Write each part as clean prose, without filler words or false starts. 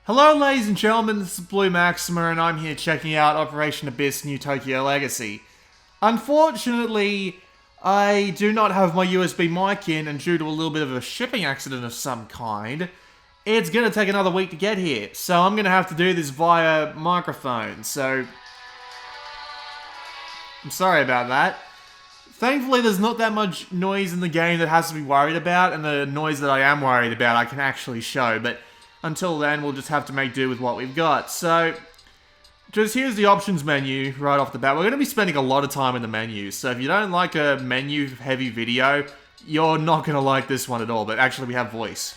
Hello ladies and gentlemen, this is Blue Maxima and I'm here checking out Operation Abyss New Tokyo Legacy. Unfortunately, I do not have my USB mic in, and due to a little bit of a shipping accident of some kind, it's gonna take another week to get here. So I'm gonna have to do this via microphone, so I'm sorry about that. Thankfully, there's not that much noise in the game that has to be worried about, and the noise that I am worried about I can actually show, but until then, we'll just have to make do with what we've got. So, just here's the options menu right off the bat. We're going to be spending a lot of time in the menus, so if you don't like a menu-heavy video, you're not going to like this one at all, but actually we have voice.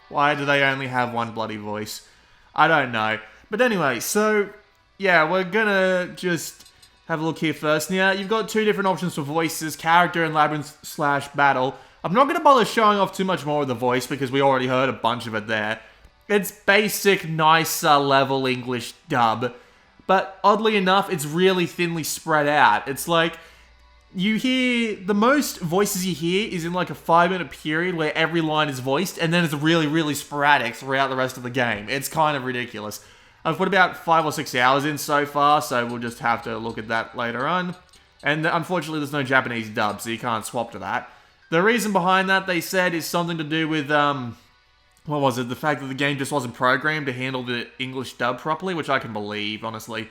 Why do they only have one bloody voice? I don't know. But anyway, so, yeah, we're gonna just have a look here first. Now, you've got two different options for voices, character and labyrinth/battle. I'm not going to bother showing off too much more of the voice because we already heard a bunch of it there. It's basic, nicer level English dub. But oddly enough, it's really thinly spread out. It's like, you hear, the most voices you hear is in like a 5-minute period where every line is voiced, and then it's really, really sporadic throughout the rest of the game. It's kind of ridiculous. I've put about 5 or 6 hours in so far, so we'll just have to look at that later on. And unfortunately, there's no Japanese dub, so you can't swap to that. The reason behind that, they said, is something to do with, what was it? The fact that the game just wasn't programmed to handle the English dub properly, which I can believe, honestly.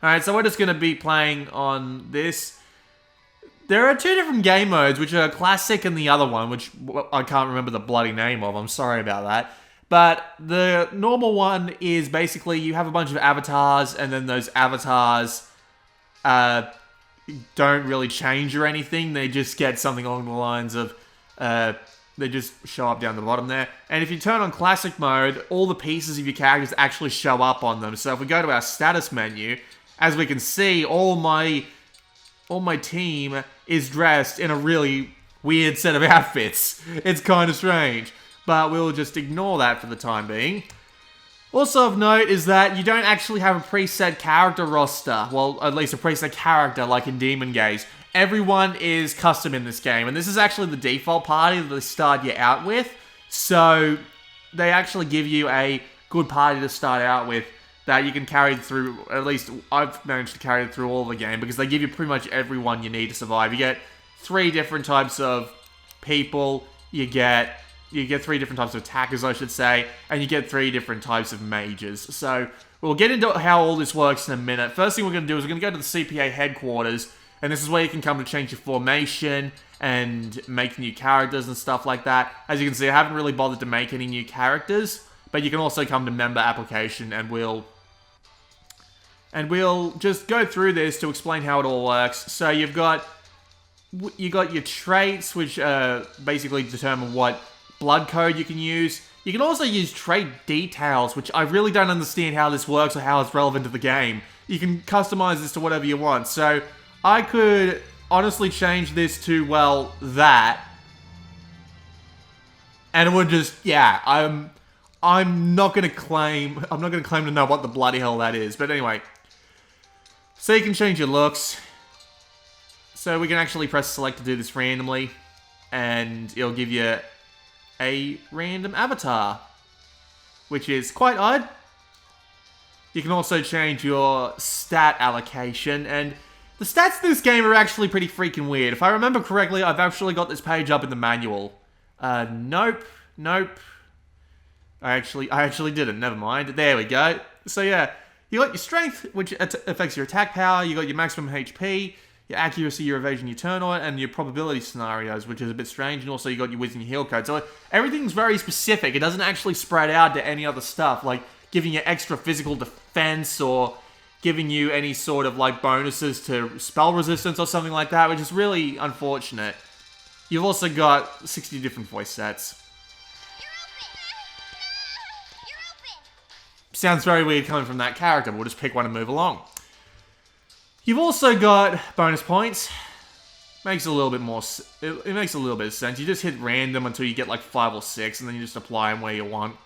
Alright, so we're just going to be playing on this. There are two different game modes, which are Classic and the other one, which I can't remember the bloody name of. I'm sorry about that. But the normal one is basically you have a bunch of avatars, and then those avatars don't really change or anything. They just get something along the lines of, they just show up down the bottom there. And if you turn on Classic mode, all the pieces of your characters actually show up on them. So if we go to our status menu, as we can see, all my team is dressed in a really weird set of outfits. It's kind of strange. But we'll just ignore that for the time being. Also of note is that you don't actually have a preset character roster. Well, at least a preset character like in Demon Gaze. Everyone is custom in this game. And this is actually the default party that they start you out with. So they actually give you a good party to start out with that you can carry through. At least I've managed to carry it through all the game, because they give you pretty much everyone you need to survive. You get 3 different types of people. You get 3 different types of attackers, I should say, and you get 3 different types of mages. So, we'll get into how all this works in a minute. First thing we're going to do is we're going to go to the CPA headquarters, and this is where you can come to change your formation and make new characters and stuff like that. As you can see, I haven't really bothered to make any new characters, but you can also come to member application, and we'll just go through this to explain how it all works. So, you got your traits, which basically determine what blood code you can use. You can also use trait details, which I really don't understand how this works or how it's relevant to the game. You can customize this to whatever you want. So I could honestly change this to, well, that. And it would just, yeah, I'm not going to claim to know what the bloody hell that is. But anyway, so you can change your looks. So we can actually press select to do this randomly, and it'll give you a random avatar, which is quite odd. You can also change your stat allocation, and the stats in this game are actually pretty freaking weird. If I remember correctly, I've actually got this page up in the manual. Nope. I actually didn't, never mind. There we go. So yeah, you got your strength, which affects your attack power, you got your maximum HP, your accuracy, your evasion, your turn on, and your probability scenarios, which is a bit strange, and also you got your wisdom, your heal code. So everything's very specific. It doesn't actually spread out to any other stuff, like giving you extra physical defense or giving you any sort of like bonuses to spell resistance or something like that, which is really unfortunate. You've also got 60 different voice sets. Sounds very weird coming from that character, but we'll just pick one and move along. You've also got bonus points. Makes a little bit more. It makes a little bit of sense. You just hit random until you get like 5 or 6, and then you just apply them where you want.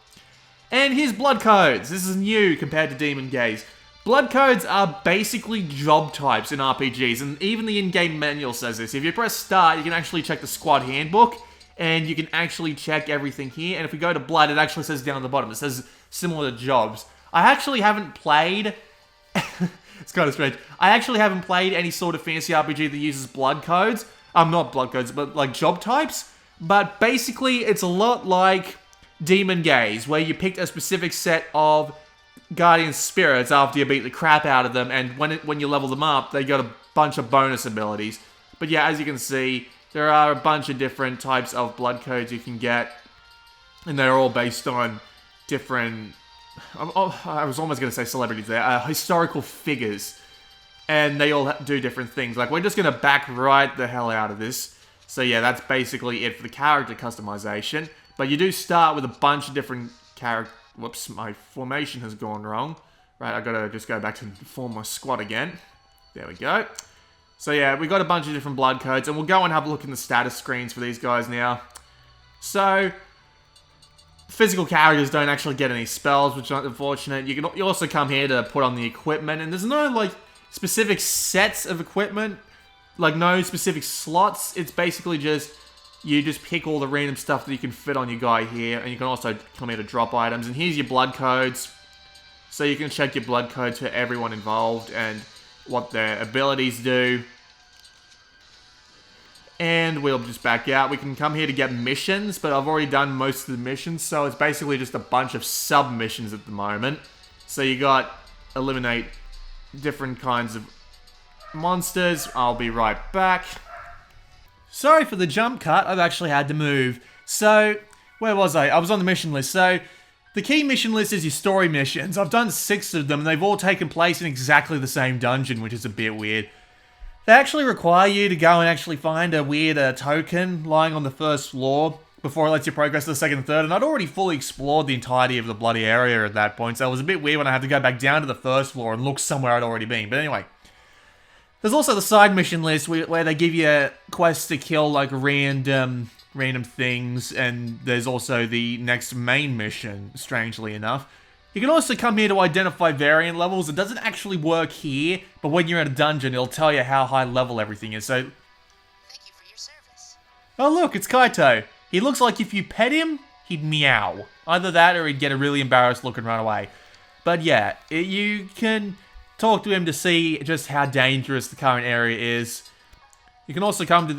And here's blood codes. This is new compared to Demon Gaze. Blood codes are basically job types in RPGs, and even the in-game manual says this. If you press start, you can actually check the squad handbook, and you can actually check everything here. And if we go to blood, it actually says down at the bottom. It says similar to jobs. I actually haven't played... It's kind of strange. I actually haven't played any sort of fantasy RPG that uses blood codes. Not blood codes, but like job types. But basically, it's a lot like Demon Gaze, where you picked a specific set of guardian spirits after you beat the crap out of them, and when you level them up, they got a bunch of bonus abilities. But yeah, as you can see, there are a bunch of different types of blood codes you can get, and they're all based on different... I was almost going to say celebrities there. Historical figures. And they all do different things. Like, we're just going to back right the hell out of this. So yeah, that's basically it for the character customization. But you do start with a bunch of different character... Whoops, my formation has gone wrong. Right, I gotta just go back to form my squad again. There we go. So yeah, we got a bunch of different blood codes, and we'll go and have a look in the status screens for these guys now. So... physical characters don't actually get any spells, which is unfortunate. You also come here to put on the equipment, and there's no, like, specific sets of equipment. Like, no specific slots. It's basically just, you just pick all the random stuff that you can fit on your guy here, and you can also come here to drop items. And here's your blood codes. So you can check your blood codes for everyone involved, and what their abilities do. And we'll just back out. We can come here to get missions, but I've already done most of the missions, so it's basically just a bunch of sub-missions at the moment. So you got eliminate different kinds of monsters. I'll be right back. Sorry for the jump cut, I've actually had to move. So, where was I? I was on the mission list. So, the key mission list is your story missions. I've done 6 of them, and they've all taken place in exactly the same dungeon, which is a bit weird. They actually require you to go and actually find a weird token lying on the first floor before it lets you progress to the second and third, and I'd already fully explored the entirety of the bloody area at that point, so it was a bit weird when I had to go back down to the first floor and look somewhere I'd already been. But anyway, there's also the side mission list where they give you quests to kill like random things, and there's also the next main mission, strangely enough. You can also come here to identify variant levels. It doesn't actually work here, but when you're in a dungeon, it'll tell you how high level everything is. So, thank you for your service. Oh look, it's Kaito. He looks like if you pet him, he'd meow. Either that or he'd get a really embarrassed look and run away. But yeah, you can talk to him to see just how dangerous the current area is. You can also come to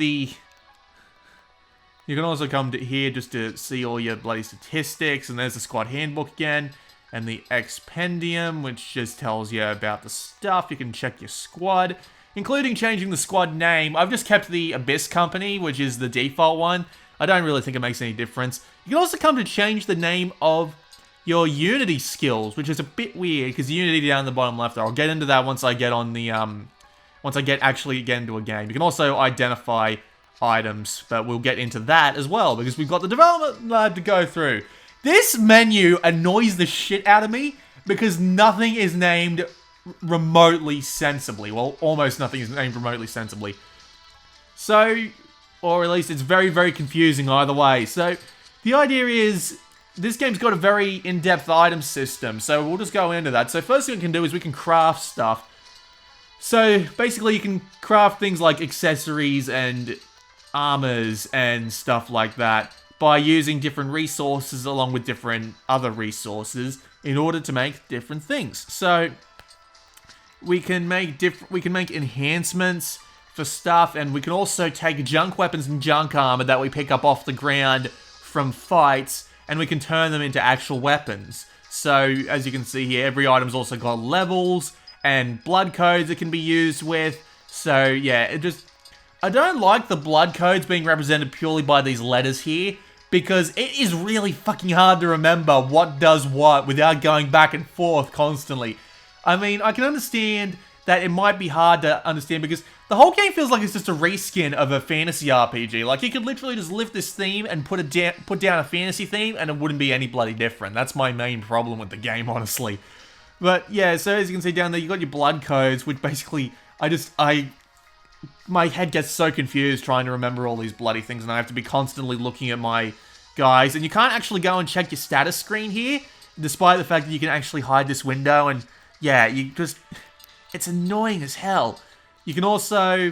here just to see all your bloody statistics, and there's the squad handbook again. And the expendium, which just tells you about the stuff. You can check your squad, including changing the squad name. I've just kept the Abyss Company, which is the default one. I don't really think it makes any difference. You can also come to change the name of your Unity skills, which is a bit weird, because Unity down the bottom left there. I'll get into that once I get on the, once I actually get into a game. You can also identify items, but we'll get into that as well, because we've got the development lab to go through. This menu annoys the shit out of me because nothing is named remotely sensibly. Well, almost nothing is named remotely sensibly. So, or at least it's very, very confusing either way. So, the idea is, this game's got a very in-depth item system, so we'll just go into that. So first thing we can do is we can craft stuff. So, basically you can craft things like accessories and armors and stuff like that by using different resources along with different other resources in order to make different things. So we can make enhancements for stuff, and we can also take junk weapons and junk armor that we pick up off the ground from fights, and we can turn them into actual weapons. So as you can see here, every item's also got levels and blood codes it can be used with. So yeah, I don't like the blood codes being represented purely by these letters here, because it is really fucking hard to remember what does what without going back and forth constantly. I mean, I can understand that it might be hard to understand because the whole game feels like it's just a reskin of a fantasy RPG. Like, you could literally just lift this theme and put down a fantasy theme and it wouldn't be any bloody different. That's my main problem with the game, honestly. But yeah, so as you can see down there, you got your blood codes, which basically, my head gets so confused trying to remember all these bloody things, and I have to be constantly looking at my guys. And you can't actually go and check your status screen here, despite the fact that you can actually hide this window, and yeah, it's annoying as hell. You can also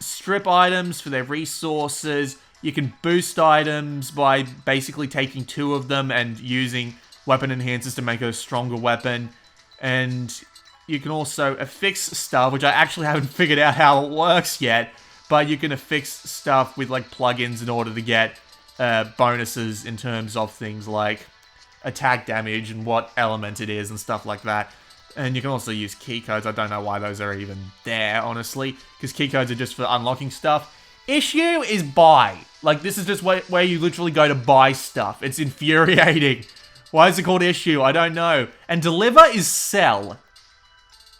strip items for their resources. You can boost items by basically taking 2 of them and using weapon enhancers to make a stronger weapon. And you can also affix stuff, which I actually haven't figured out how it works yet. But you can affix stuff with like plugins in order to get bonuses in terms of things like attack damage and what element it is and stuff like that. And you can also use keycodes. I don't know why those are even there, honestly, because keycodes are just for unlocking stuff. Issue is buy. Like, this is just where you literally go to buy stuff. It's infuriating. Why is it called issue? I don't know. And deliver is sell.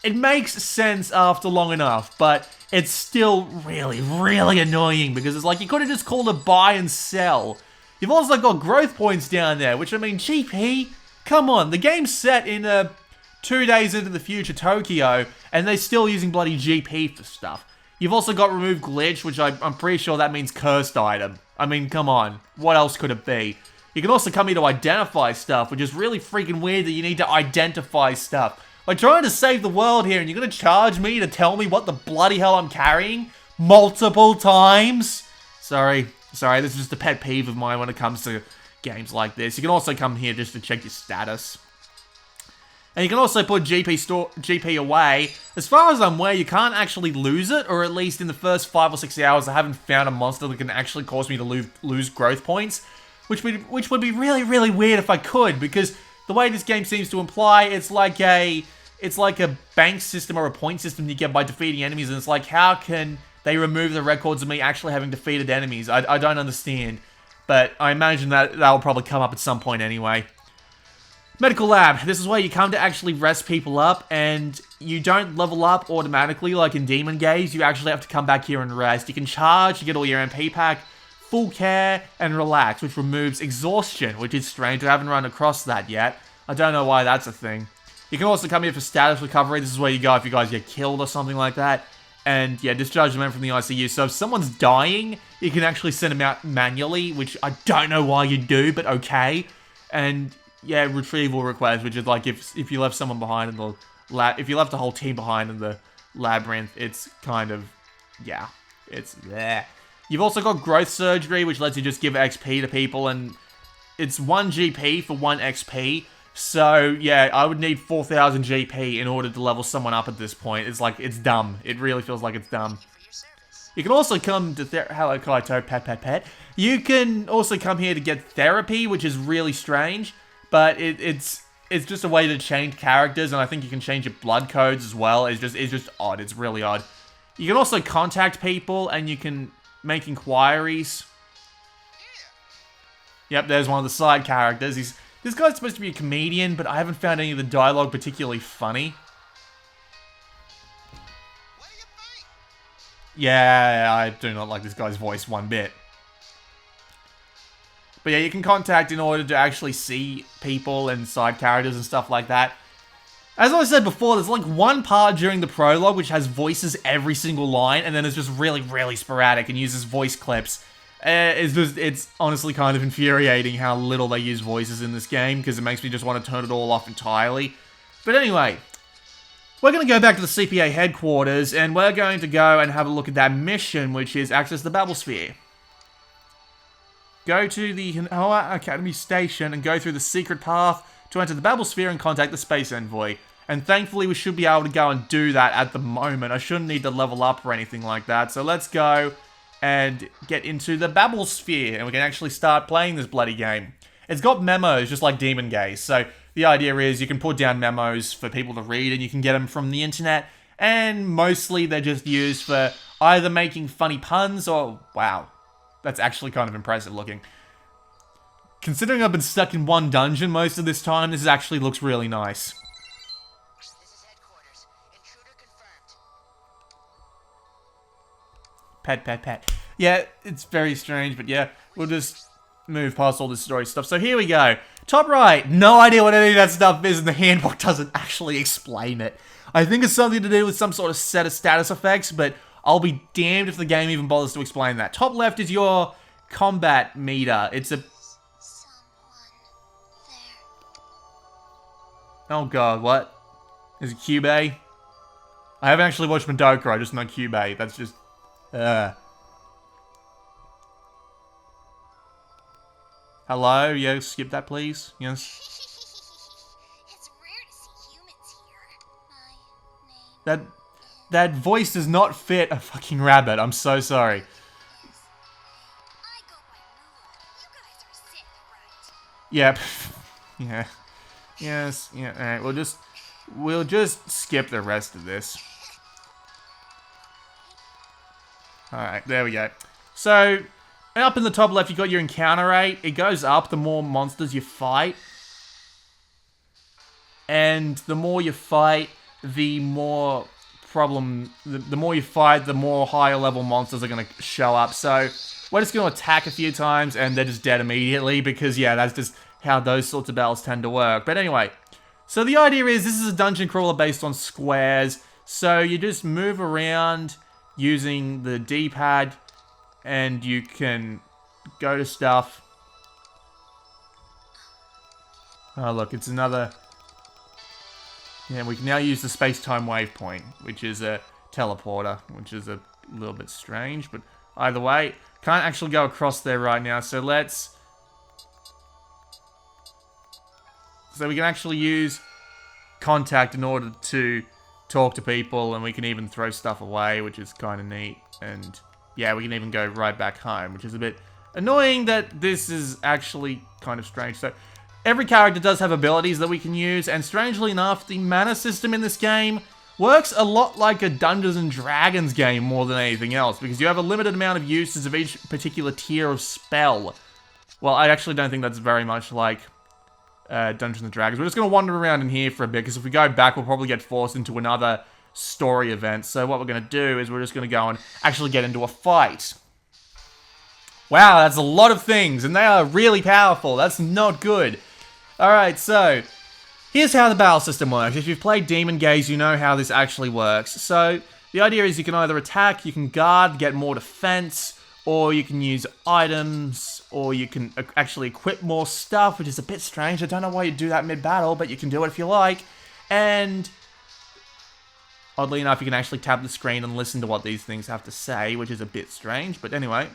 It makes sense after long enough, but it's still really, really annoying because it's like you could have just called it buy and sell. You've also got growth points down there, which I mean, GP, come on. The game's set in 2 days into the future Tokyo, and they're still using bloody GP for stuff. You've also got remove glitch, which I'm pretty sure that means cursed item. I mean, come on. What else could it be? You can also come here to identify stuff, which is really freaking weird that you need to identify stuff. Like, trying to save the world here, and you're gonna charge me to tell me what the bloody hell I'm carrying? Multiple times? Sorry, this is just a pet peeve of mine when it comes to games like this. You can also come here just to check your status. And you can also put GP away. As far as I'm aware, you can't actually lose it, or at least in the first 5 or 6 hours, I haven't found a monster that can actually cause me to lose growth points, which would be really, really weird if I could, because the way this game seems to imply, it's like a bank system or a point system you get by defeating enemies, and it's like, how can they remove the records of me actually having defeated enemies? I don't understand, but I imagine that'll probably come up at some point anyway. Medical lab. This is where you come to actually rest people up, and you don't level up automatically like in Demon Gaze. You actually have to come back here and rest. You can charge, you get all your MP pack, full care, and relax, which removes exhaustion, which is strange. I haven't run across that yet. I don't know why that's a thing. You can also come here for status recovery. This is where you go if you guys get killed or something like that. And yeah, discharge the men from the ICU. So if someone's dying, you can actually send them out manually, which I don't know why you do, but okay. And yeah, retrieval request, which is like if you left someone behind in the lab, if you left the whole team behind in the labyrinth, it's kind of, yeah, it's there. You've also got growth surgery, which lets you just give XP to people, and it's 1 GP for 1 XP. So yeah, I would need 4,000 GP in order to level someone up at this point. It's like, it's dumb. It really feels like it's dumb. You can also come to hello Kaito, pet. You can also come here to get therapy, which is really strange. But it's just a way to change characters, and I think you can change your blood codes as well. It's just odd. It's really odd. You can also contact people, and you can make inquiries. Yep, there's one of the side characters. This guy's supposed to be a comedian, but I haven't found any of the dialogue particularly funny. Yeah, I do not like this guy's voice one bit. But yeah, you can contact in order to actually see people and side characters and stuff like that. As I said before, there's like one part during the prologue which has voices every single line, and then it's just really, really sporadic and uses voice clips. It's honestly kind of infuriating how little they use voices in this game, because it makes me just want to turn it all off entirely. But anyway, we're going to go back to the CPA headquarters, and we're going to go and have a look at that mission, which is access the Babel Spear. Go to the Hinoa Academy station and go through the secret path to enter the Babel Sphere and contact the Space Envoy. And thankfully we should be able to go and do that at the moment. I shouldn't need to level up or anything like that. So let's go and get into the Babel Sphere, and we can actually start playing this bloody game. It's got memos just like Demon Gaze. So the idea is you can put down memos for people to read, and you can get them from the internet. And mostly they're just used for either making funny puns or, wow. That's actually kind of impressive looking. Considering I've been stuck in one dungeon most of this time, this actually looks really nice. This is headquarters. Intruder confirmed. Pet. Yeah, it's very strange, but yeah, we'll just move past all this story stuff. So here we go. Top right, no idea what any of that stuff is, and the handbook doesn't actually explain it. I think it's something to do with some sort of set of status effects, but I'll be damned if the game even bothers to explain that. Top left is your combat meter. It's a... Oh god, what? Is it Cube? I haven't actually watched Madoka, I just know Cube. That's just Hello? Yeah, skip that, please. Yes. It's rare to see humans here. My name That voice does not fit a fucking rabbit. I'm so sorry. is. I go by Moolah. You guys are sick, right? Yep. Yeah. Yes. Yeah. All right. We'll just skip the rest of this. All right. There we go. So up in the top left, you got your encounter rate. It goes up the more monsters you fight, and the more you fight, the more the more you fight, the more higher level monsters are going to show up. So we're just going to attack a few times, and they're just dead immediately because, yeah, that's just how those sorts of battles tend to work. But anyway, so the idea is this is a dungeon crawler based on squares. So you just move around using the D-pad, and you can go to stuff. Oh, look, it's another... Yeah, we can now use the space-time waypoint, which is a teleporter, which is a little bit strange, but either way, can't actually go across there right now, so let's... So we can actually use contact in order to talk to people, and we can even throw stuff away, which is kind of neat, and yeah, we can even go right back home, which is a bit annoying that this is actually kind of strange. So every character does have abilities that we can use, and strangely enough, the mana system in this game works a lot like a Dungeons and Dragons game more than anything else, because you have a limited amount of uses of each particular tier of spell. Well, I actually don't think that's very much like Dungeons and Dragons. We're just going to wander around in here for a bit, because if we go back, we'll probably get forced into another story event. So what we're going to do is we're just going to go and actually get into a fight. Wow, that's a lot of things, and they are really powerful. That's not good. Alright, so here's how the battle system works. If you've played Demon Gaze, you know how this actually works. So the idea is you can either attack, you can guard, get more defense, or you can use items, or you can actually equip more stuff, which is a bit strange. I don't know why you do that mid-battle, but you can do it if you like. And oddly enough, you can actually tap the screen and listen to what these things have to say, which is a bit strange. But anyway,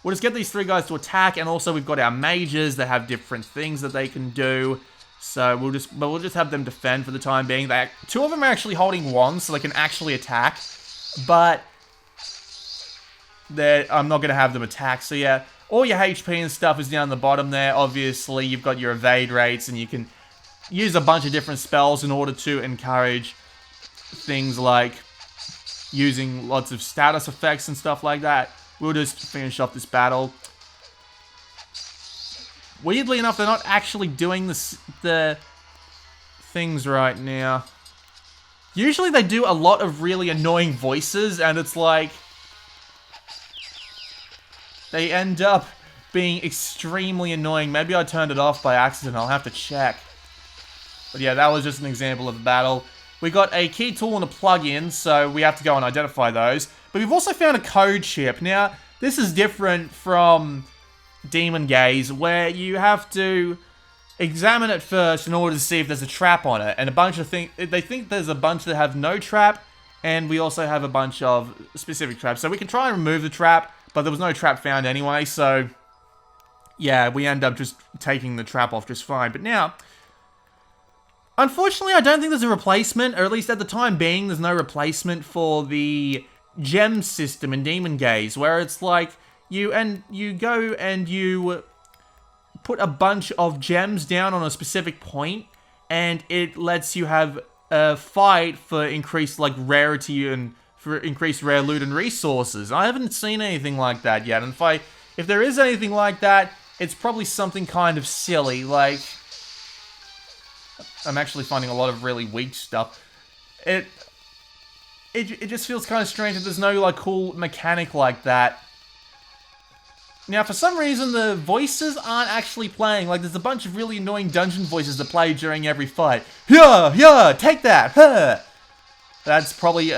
we'll just get these three guys to attack, and also we've got our mages that have different things that they can do. So we'll just have them defend for the time being. Two of them are actually holding wands, so they can actually attack. But I'm not going to have them attack. So yeah, all your HP and stuff is down the bottom there. Obviously, you've got your evade rates, and you can use a bunch of different spells in order to encourage things like using lots of status effects and stuff like that. We'll just finish off this battle. Weirdly enough, they're not actually doing the things right now. Usually they do a lot of really annoying voices, and it's like they end up being extremely annoying. Maybe I turned it off by accident. I'll have to check. But yeah, that was just an example of a battle. We got a key tool and a plug-in, so we have to go and identify those. But we've also found a code chip. Now, this is different from Demon Gaze, where you have to examine it first in order to see if there's a trap on it. And a bunch of things, they think there's a bunch that have no trap, and we also have a bunch of specific traps. So we can try and remove the trap, but there was no trap found anyway, so yeah, we end up just taking the trap off just fine. But now, unfortunately, I don't think there's a replacement, or at least at the time being, there's no replacement for the gem system in Demon Gaze, where it's like you go and you put a bunch of gems down on a specific point, and it lets you have a fight for increased like rarity and for increased rare loot and resources. I haven't seen anything like that yet, and if there is anything like that, it's probably something kind of silly. Like, I'm actually finding a lot of really weak stuff. It just feels kind of strange that there's no like cool mechanic like that. Now, for some reason, the voices aren't actually playing. Like, there's a bunch of really annoying dungeon voices that play during every fight. Yeah, take that, huh. That's probably,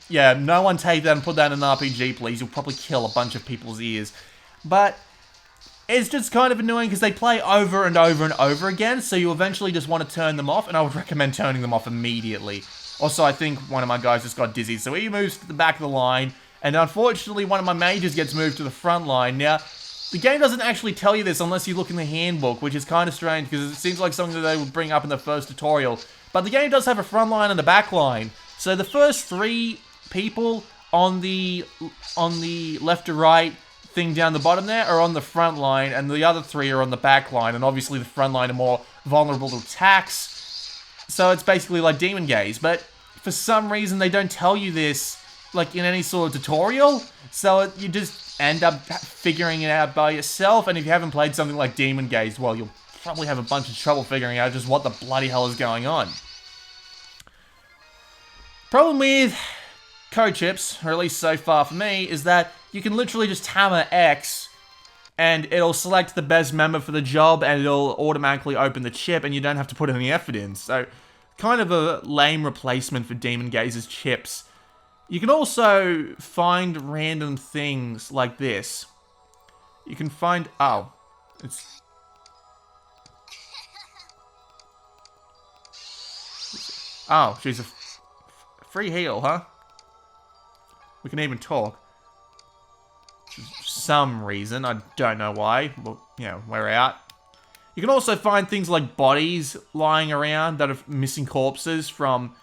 yeah, no one take that and put that in an RPG, please. You'll probably kill a bunch of people's ears. But it's just kind of annoying because they play over and over and over again, so you eventually just want to turn them off, and I would recommend turning them off immediately. Also, I think one of my guys just got dizzy, so he moves to the back of the line, And unfortunately, one of my mages gets moved to the front line. Now, the game doesn't actually tell you this unless you look in the handbook, which is kind of strange because it seems like something that they would bring up in the first tutorial. But the game does have a front line and a back line. So the first 3 people on the left to right thing down the bottom there are on the front line, and the other 3 are on the back line. And obviously the front line are more vulnerable to attacks. So it's basically like Demon Gaze. But for some reason they don't tell you this like in any sort of tutorial. So you just end up figuring it out by yourself. And if you haven't played something like Demon Gaze, well, you'll probably have a bunch of trouble figuring out just what the bloody hell is going on. Problem with code chips, or at least so far for me, is that you can literally just hammer X and it'll select the best member for the job and it'll automatically open the chip and you don't have to put any effort in. So, kind of a lame replacement for Demon Gaze's chips. You can also find random things like this. You can find... Oh. It's... Oh, she's a free heal, huh? We can even talk. For some reason, I don't know why. Well, you know, we're out. You can also find things like bodies lying around that are missing corpses from,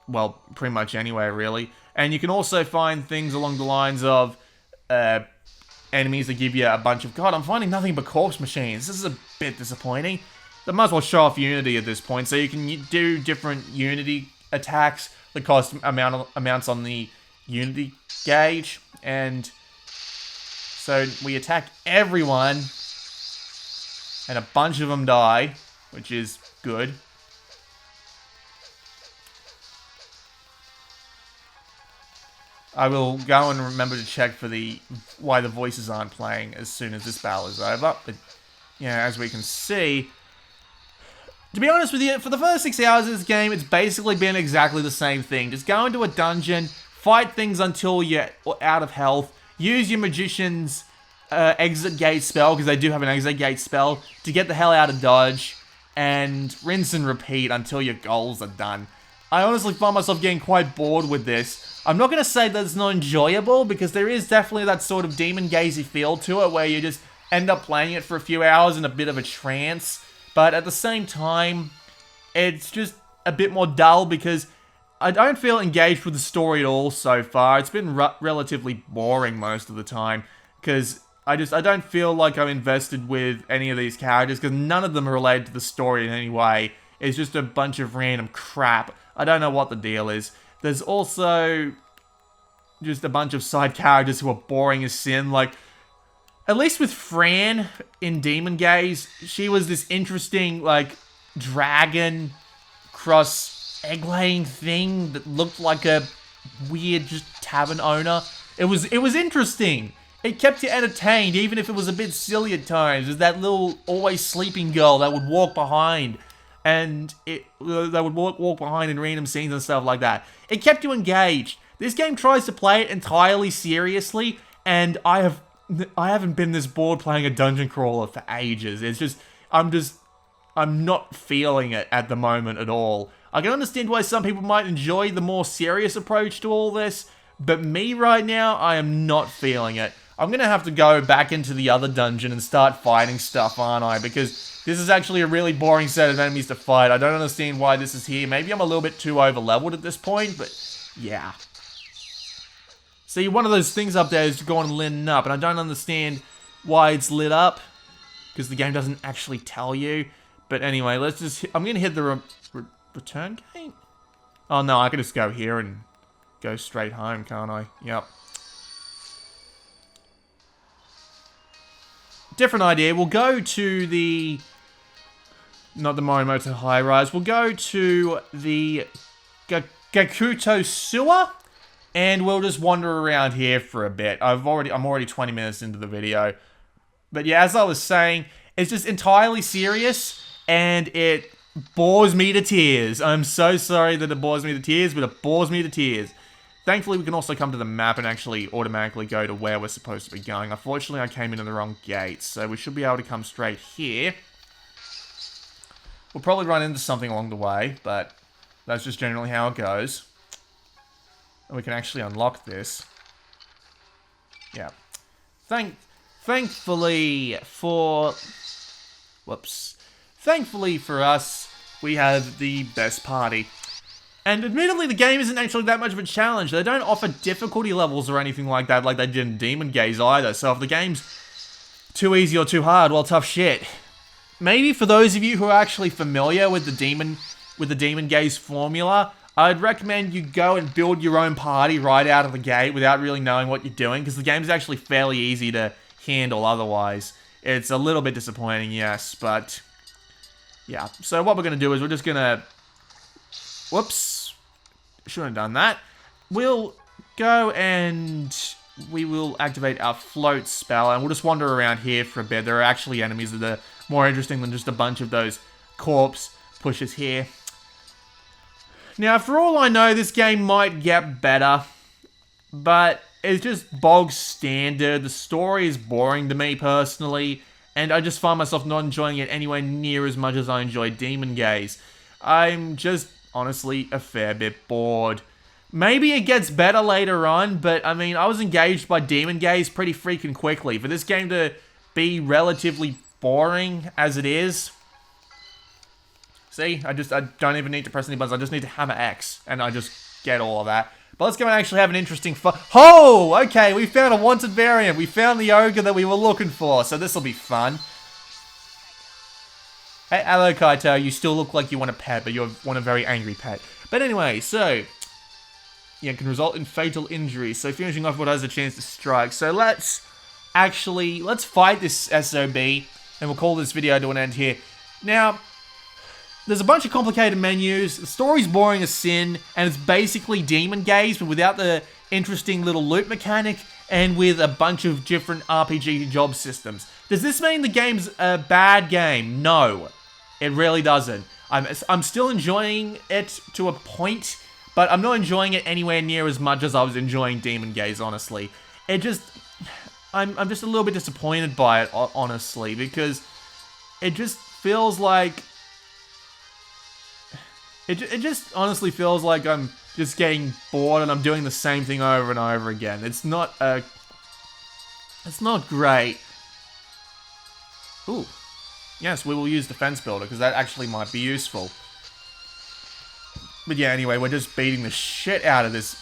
well, pretty much anywhere, really. And you can also find things along the lines of enemies that give you a bunch of... God, I'm finding nothing but corpse machines. This is a bit disappointing. They might as well show off Unity at this point. So you can do different Unity attacks that cost amounts on the Unity gauge. And so we attack everyone. And a bunch of them die, which is good. I will go and remember to check for why the voices aren't playing as soon as this battle is over. But, yeah, as we can see, to be honest with you, for the first 6 hours of this game, it's basically been exactly the same thing. Just go into a dungeon, fight things until you're out of health, use your magician's exit gate spell, because they do have an exit gate spell, to get the hell out of dodge, and rinse and repeat until your goals are done. I honestly find myself getting quite bored with this. I'm not going to say that it's not enjoyable, because there is definitely that sort of Demon Gazy feel to it, where you just end up playing it for a few hours in a bit of a trance. But at the same time, it's just a bit more dull, because I don't feel engaged with the story at all so far. It's been relatively boring most of the time, because I don't feel like I'm invested with any of these characters, because none of them are related to the story in any way. It's just a bunch of random crap. I don't know what the deal is. There's also just a bunch of side characters who are boring as sin. Like, at least with Fran in Demon Gaze, she was this interesting, like, dragon cross egg-laying thing that looked like a weird just tavern owner. It was interesting. It kept you entertained, even if it was a bit silly at times. There's that little always sleeping girl that would walk behind. And that would walk behind in random scenes and stuff like that. It kept you engaged. This game tries to play it entirely seriously, and I haven't been this bored playing a dungeon crawler for ages. It's just, I'm not feeling it at the moment at all. I can understand why some people might enjoy the more serious approach to all this, but me right now, I am not feeling it. I'm gonna have to go back into the other dungeon and start fighting stuff, aren't I? Because this is actually a really boring set of enemies to fight. I don't understand why this is here. Maybe I'm a little bit too over-leveled at this point, but yeah. See, one of those things up there is to go on and lit up, and I don't understand why it's lit up, because the game doesn't actually tell you. But anyway, I'm gonna hit the return gate? Oh no, I can just go here and go straight home, can't I? Yep. Different idea. We'll go to the... Not the Morimoto High Rise. We'll go to the Gakuto Sewer, and we'll just wander around here for a bit. I'm already 20 minutes into the video. But yeah, as I was saying, it's just entirely serious, and it bores me to tears. I'm so sorry that it bores me to tears, but it bores me to tears. Thankfully, we can also come to the map and actually automatically go to where we're supposed to be going. Unfortunately, I came into the wrong gate, so we should be able to come straight here. We'll probably run into something along the way, but that's just generally how it goes. And we can actually unlock this. Yeah. Thankfully for... Whoops. Thankfully for us, we have the best party. And admittedly, the game isn't actually that much of a challenge. They don't offer difficulty levels or anything like that like they did in Demon Gaze either. So if the game's too easy or too hard, well, tough shit. Maybe for those of you who are actually familiar with the Demon Gaze formula, I'd recommend you go and build your own party right out of the gate without really knowing what you're doing, because the game's actually fairly easy to handle otherwise. It's a little bit disappointing, yes, but yeah. So what we're going to do is we're just going to... Whoops. Shouldn't have done that. We'll go and we will activate our float spell, and we'll just wander around here for a bit. There are actually enemies that are more interesting than just a bunch of those corpse pushes here. Now, for all I know, this game might get better, but it's just bog standard. The story is boring to me personally, and I just find myself not enjoying it anywhere near as much as I enjoy Demon Gaze. I'm just, honestly, a fair bit bored. Maybe it gets better later on, but I mean, I was engaged by Demon Gaze pretty freaking quickly. For this game to be relatively boring as it is... See, I don't even need to press any buttons. I just need to hammer X, and I just get all of that. But let's go and actually have an interesting Oh! Okay, we found a wanted variant. We found the ogre that we were looking for, so this will be fun. Hey, hello, Kaito. You still look like you want a pet, but you want a very angry pet. But anyway, so... Yeah, it can result in fatal injury. So finishing off what has a chance to strike. So let's fight this SOB, and we'll call this video to an end here. Now... There's a bunch of complicated menus, the story's boring as sin, and it's basically Demon Gaze, but without the interesting little loot mechanic, and with a bunch of different RPG job systems. Does this mean the game's a bad game? No, it really doesn't. I'm still enjoying it to a point, but I'm not enjoying it anywhere near as much as I was enjoying Demon Gaze, honestly. I'm just a little bit disappointed by it, honestly, because it just feels like... It just honestly feels like I'm just getting bored and I'm doing the same thing over and over again. It's not great. Ooh. Yes, we will use Defense Builder, because that actually might be useful. But yeah, anyway, we're just beating the shit out of this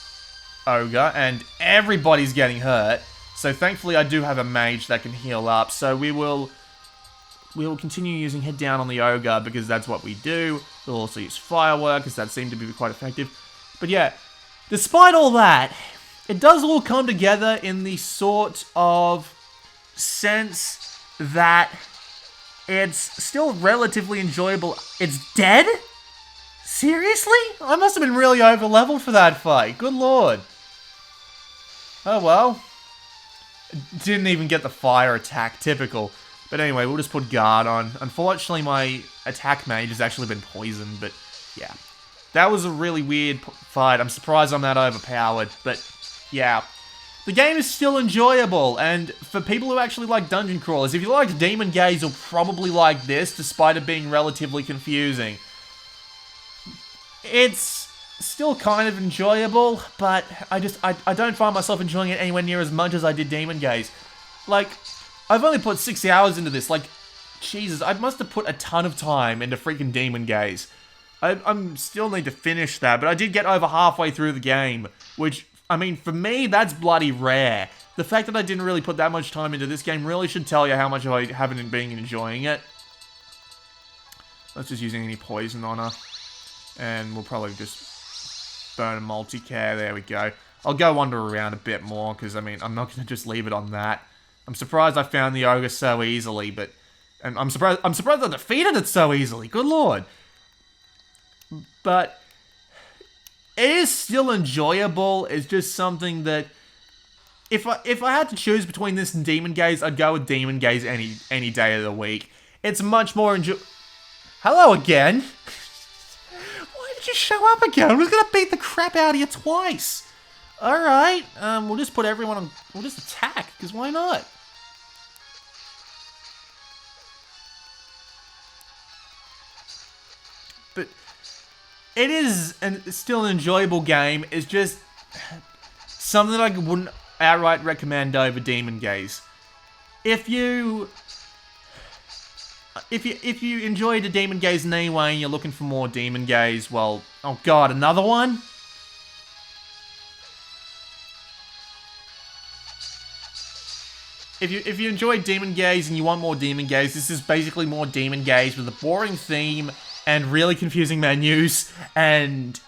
ogre, and everybody's getting hurt. So thankfully I do have a mage that can heal up, so we will continue using Head Down on the ogre, because that's what we do. We'll also use Firework, because that seemed to be quite effective. But yeah, despite all that, it does all come together in the sort of sense that it's still relatively enjoyable. It's dead? Seriously? I must have been really over-leveled for that fight. Good lord. Oh well. Didn't even get the fire attack. Typical. But anyway, we'll just put guard on. Unfortunately, my attack mage has actually been poisoned, but yeah. That was a really weird fight. I'm surprised I'm that overpowered, but yeah. The game is still enjoyable, and for people who actually like dungeon crawlers, if you like Demon Gaze, you'll probably like this, despite it being relatively confusing. It's still kind of enjoyable, but I don't find myself enjoying it anywhere near as much as I did Demon Gaze. Like... I've only put 6 hours into this, like, Jesus, I must have put a ton of time into freaking Demon Gaze. I still need to finish that, but I did get over halfway through the game, which, I mean, for me, that's bloody rare. The fact that I didn't really put that much time into this game really should tell you how much I haven't been enjoying it. Let's just using any poison on her, and we'll probably just burn a multi-care, there we go. I'll go wander around a bit more, because, I mean, I'm not going to just leave it on that. I'm surprised I found the ogre so easily, and I'm surprised I defeated it so easily. Good lord. But it is still enjoyable. It's just something that if I had to choose between this and Demon Gaze, I'd go with Demon Gaze any day of the week. It's much more Hello again. Why did you show up again? I was gonna beat the crap out of you twice. All right. We'll just put everyone on. We'll just attack, because why not? But it is still an enjoyable game. It's just something that I wouldn't outright recommend over Demon Gaze. If you enjoyed a Demon Gaze anyway and you're looking for more Demon Gaze, well, oh god, another one? If you enjoyed Demon Gaze and you want more Demon Gaze, this is basically more Demon Gaze with a boring theme and really confusing menus, and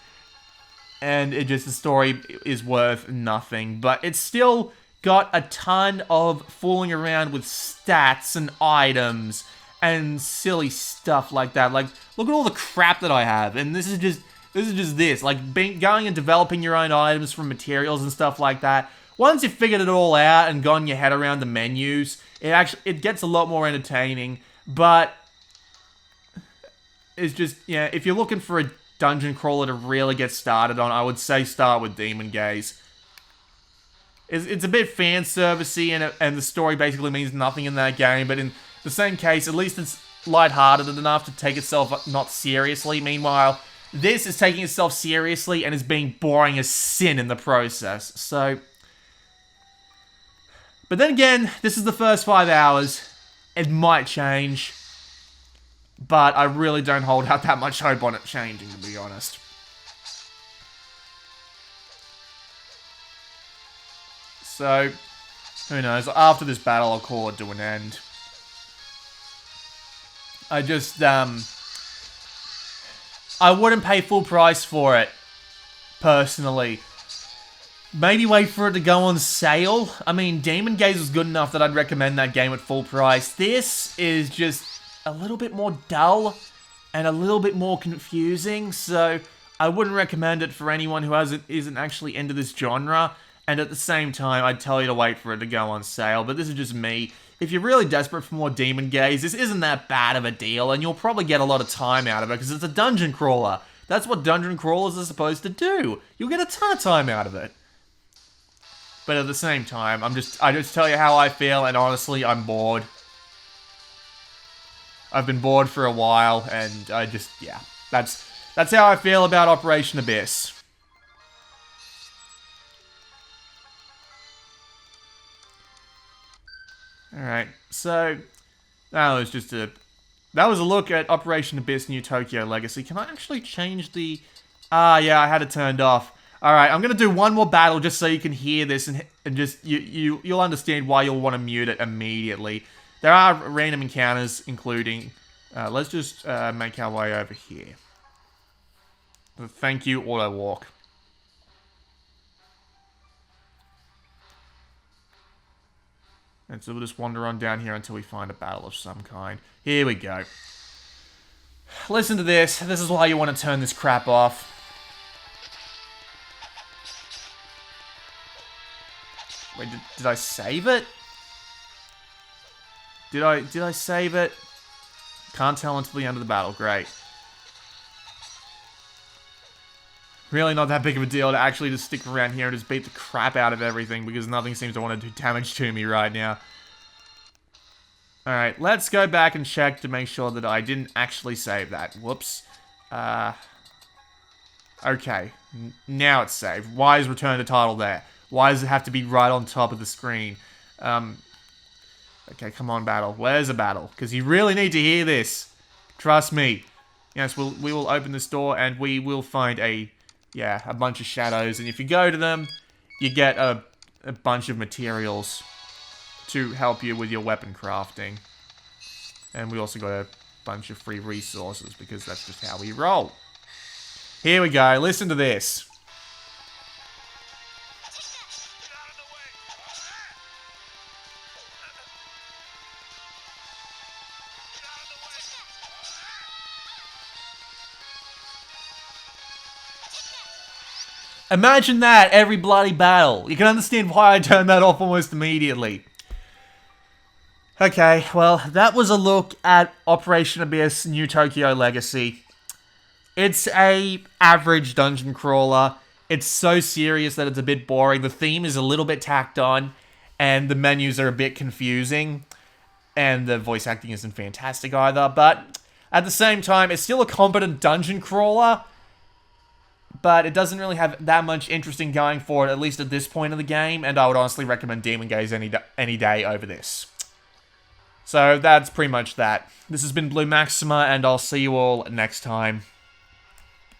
it just, the story is worth nothing. But it's still got a ton of fooling around with stats and items and silly stuff like that. Like, look at all the crap that I have, and this is just this. Like, going and developing your own items from materials and stuff like that. Once you've figured it all out and gotten your head around the menus, it gets a lot more entertaining. But it's just, yeah, if you're looking for a dungeon crawler to really get started on, I would say start with Demon Gaze. It's a bit fan servicey, and the story basically means nothing in that game. But in the same case, at least it's lighthearted enough to take itself not seriously. Meanwhile, this is taking itself seriously and is being boring as sin in the process. So. But then again, this is the first 5 hours. It might change. But I really don't hold out that much hope on it changing, to be honest. So, who knows? After this battle, I'll call it to an end. I just, I wouldn't pay full price for it, personally. Maybe wait for it to go on sale. I mean, Demon Gaze was good enough that I'd recommend that game at full price. This is just a little bit more dull and a little bit more confusing, so I wouldn't recommend it for anyone who isn't actually into this genre. And at the same time, I'd tell you to wait for it to go on sale, but this is just me. If you're really desperate for more Demon Gaze, this isn't that bad of a deal, and you'll probably get a lot of time out of it, because it's a dungeon crawler. That's what dungeon crawlers are supposed to do. You'll get a ton of time out of it. But at the same time, I just tell you how I feel, and honestly, I'm bored. I've been bored for a while, and I just, yeah. That's how I feel about Operation Abyss. Alright, so that was a look at Operation Abyss New Tokyo Legacy. Can I actually change the... yeah, I had it turned off. Alright, I'm gonna do one more battle just so you can hear this and just, you'll understand why you'll want to mute it immediately. There are random encounters, including... let's just make our way over here. Thank you, Auto Walk. And so we'll just wander on down here until we find a battle of some kind. Here we go. Listen to this. This is why you want to turn this crap off. Wait, did I save it? Did I save it? Can't tell until the end of the battle. Great. Really not that big of a deal to actually just stick around here and just beat the crap out of everything, because nothing seems to want to do damage to me right now. Alright, let's go back and check to make sure that I didn't actually save that. Whoops. Okay. Now it's saved. Why is return to title there? Why does it have to be right on top of the screen? Okay, come on, battle. Where's the battle? Because you really need to hear this. Trust me. Yes, we will open this door and we will find a bunch of shadows. And if you go to them, you get a bunch of materials to help you with your weapon crafting. And we also got a bunch of free resources, because that's just how we roll. Here we go. Listen to this. Imagine that every bloody battle. You can understand why I turned that off almost immediately. Okay, well, that was a look at Operation Abyss New Tokyo Legacy. It's a average dungeon crawler. It's so serious that it's a bit boring. The theme is a little bit tacked on, and the menus are a bit confusing, and the voice acting isn't fantastic either, but at the same time, it's still a competent dungeon crawler. but it doesn't really have that much interesting going for it, at least at this point of the game, and I would honestly recommend Demon Gaze any day over this. So that's pretty much that. This has been Blue Maxima, and I'll see you all next time.